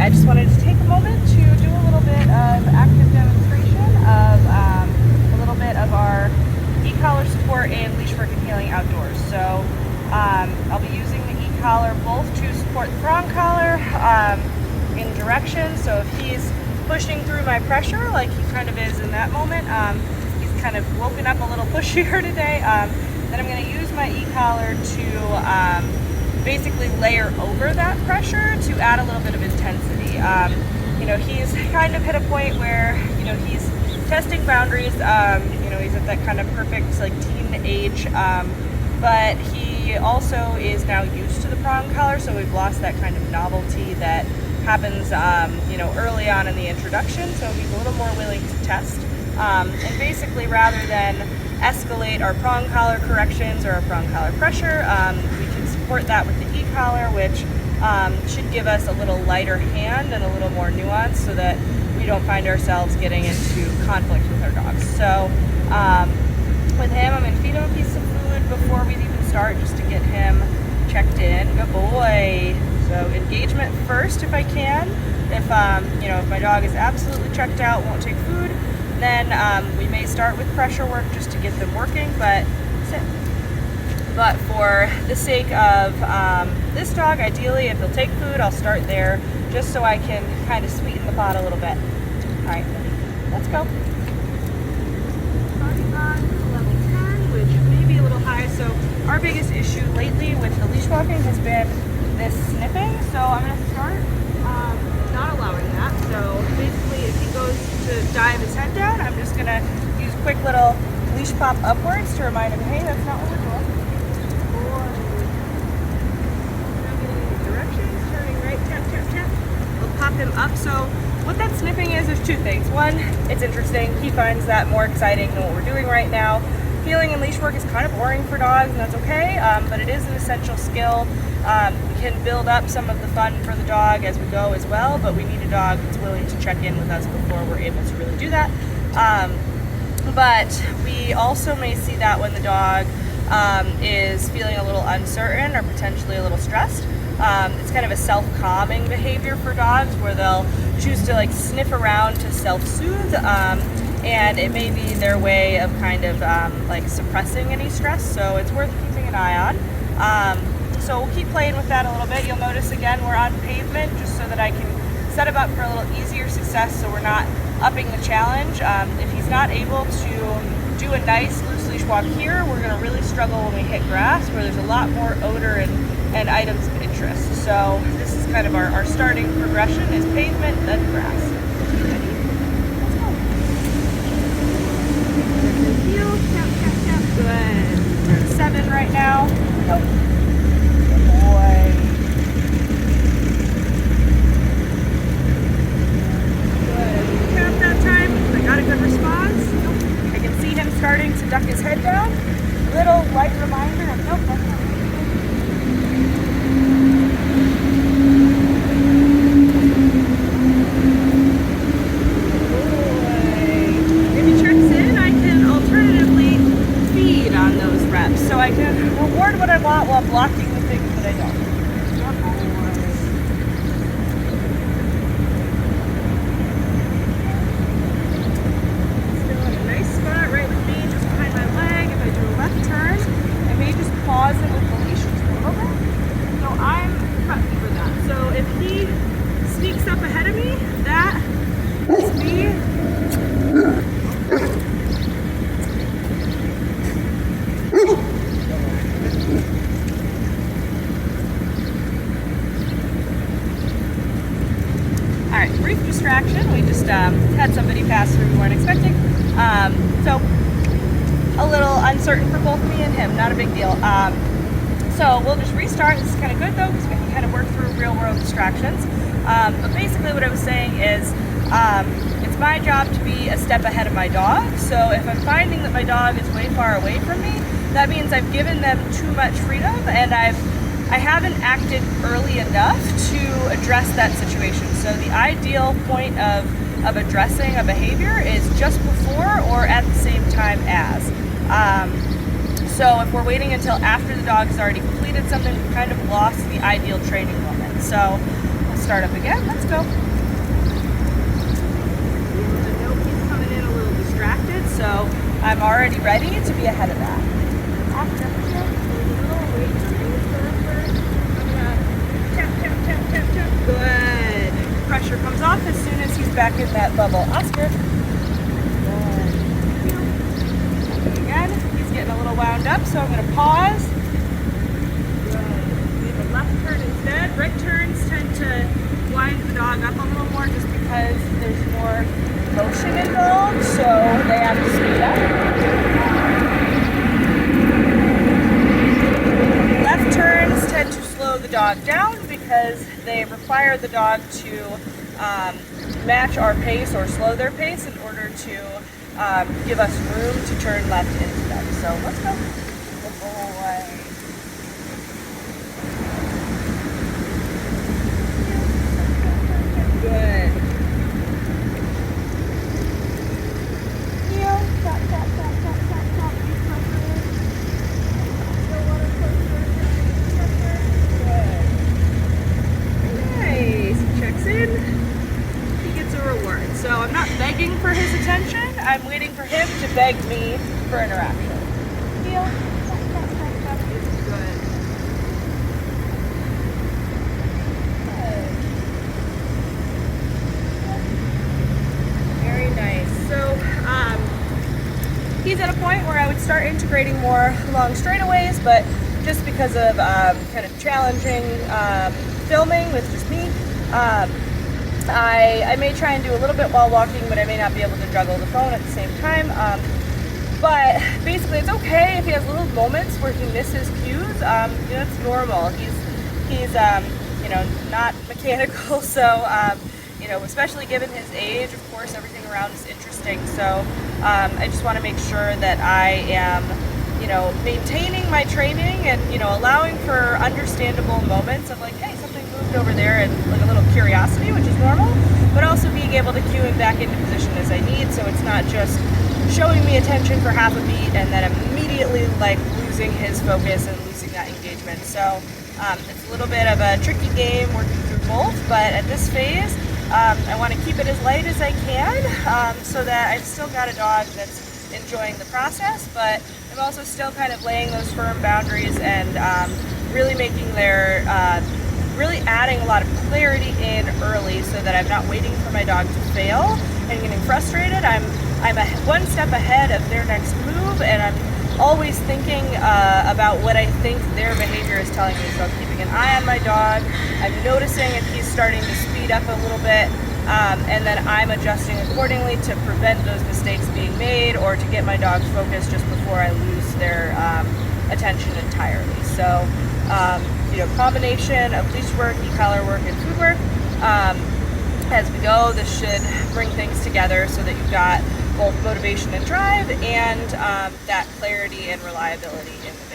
I just wanted to take a moment to do a little bit of active demonstration of a little bit of our e-collar support and leash work and healing outdoors. So I'll be using the e-collar both to support the prong collar in direction. So if he's pushing through my pressure like he kind of is in that moment, he's kind of woken up a little pushier today, then I'm going to use my e-collar to basically layer over that pressure to add a little bit of intensity. You know, he's kind of hit a point where, you know, he's testing boundaries. You know, he's at that kind of perfect like teen age, but he also is now used to the prong collar, so we've lost that kind of novelty that happens, you know, early on in the introduction. So he's a little more willing to test, and basically rather than escalate our prong collar corrections or our prong collar pressure, we can support that with the e-collar, which should give us a little lighter hand and a little more nuance so that we don't find ourselves getting into conflict with our dogs. So with him, I'm going to feed him a piece of food before we even start, just to get him checked in. Good boy. So engagement first if I can. If you know, if my dog is absolutely checked out, won't take food, then we may start with pressure work just to get them working, but sit. But for the sake of this dog, ideally, if he'll take food, I'll start there just so I can kind of sweeten the pot a little bit. All right, let's go. Starting on level 10, which may be a little high. So our biggest issue lately with the leash walking has been this sniffing. So I'm going to start not allowing that. So basically, if he goes to dive his head down, I'm just going to use quick little leash pop upwards to remind him, hey, that's not what we're doing. Pop him up. So what that sniffing is, there's two things. One, it's interesting. He finds that more exciting than what we're doing right now. Healing and leash work is kind of boring for dogs, and that's okay, but it is an essential skill. We can build up some of the fun for the dog as we go as well, but we need a dog that's willing to check in with us before we're able to really do that. But we also may see that when the dog is feeling a little uncertain or potentially a little stressed. It's kind of a self-calming behavior for dogs where they'll choose to like sniff around to self-soothe, and it may be their way of kind of like suppressing any stress, so it's worth keeping an eye on. So we'll keep playing with that a little bit. You'll notice again we're on pavement just so that I can set him up for a little easier success so we're not upping the challenge. If he's not able to do a nice loose leash walk here, we're going to really struggle when we hit grass where there's a lot more odor and items of interest. So this is kind of our starting progression is pavement, then grass. Ready? Let's go. Heel, tap, tap, tap. Good. We're at 7 right now. Go. Good boy. Good. Tap that time. I got a good response. Nope. I can see him starting to duck his head down. Little light reminder of nope, that's not so I can reward what I want while blocking the things that I don't. Still in a nice spot right with me, just behind my leg. If I do a left turn, I may just pause it with the leash just a little bit. So I'm prepped for that. So if he sneaks up ahead of me, that is me. Alright, brief distraction. We just had somebody pass through we weren't expecting. So a little uncertain for both me and him, not a big deal. So we'll just restart. This is kind of good though because we can kind of work through real world distractions. But basically what I was saying is it's my job to be a step ahead of my dog. So if I'm finding that my dog is way far away from me, that means I've given them too much freedom and I haven't acted early enough to address that situation. So the ideal point of addressing a behavior is just before or at the same time as. So if we're waiting until after the dog has already completed something, we've kind of lost the ideal training moment. So we'll start up again. Let's go. I know he's coming in a little distracted, so I'm already ready to be ahead of that. Oscar, good. Pressure comes off as soon as he's back in that bubble. Oscar. Good. Again, he's getting a little wound up, so I'm going to pause. Good. Leave a left turn instead. Right turns tend to wind the dog up a little more just because there's more motion involved, so they have to speed up. Left turns tend to slow the dog down because they require the dog to match our pace or slow their pace in order to give us room to turn left into them. So let's go. Good boy. Good. Heel, tap, tap, tap, tap, tap, tap. Deep pressure. Still water pressure. Good. Nice. He checks in. He gets a reward. So I'm not begging for his attention. I'm waiting for him to beg me for interaction. Heel, tap, tap, tap, tap. It's good. Very nice. So he's at a point where I would start integrating more long straightaways, but just because of kind of challenging filming with just me, I may try and do a little bit while walking, but I may not be able to juggle the phone at the same time. But basically, it's okay if he has little moments where he misses cues. It's normal. He's not mechanical, so especially given his age, of course, everything around is interesting. So I just want to make sure that I am, maintaining my training and, allowing for understandable moments of like, hey, something moved over there, and like a little curiosity, which is normal, but also being able to cue him back into position as I need, so it's not just showing me attention for half a beat and then immediately like losing his focus and losing that engagement. So it's a little bit of a tricky game working through both, but at this phase, I want to keep it as light as I can so that I've still got a dog that's enjoying the process, but I'm also still kind of laying those firm boundaries and really making really adding a lot of clarity in early so that I'm not waiting for my dog to fail and getting frustrated. I'm one step ahead of their next move, and I'm always thinking about what I think their behavior is telling me. So I'm keeping an eye on my dog. I'm noticing if he's starting to speed up a little bit, and then I'm adjusting accordingly to prevent those mistakes being made or to get my dog's focus just before I lose their attention entirely. So, combination of leash work, e-collar work, and food work. As we go, this should bring things together so that you've got both motivation and drive and that clarity and reliability in the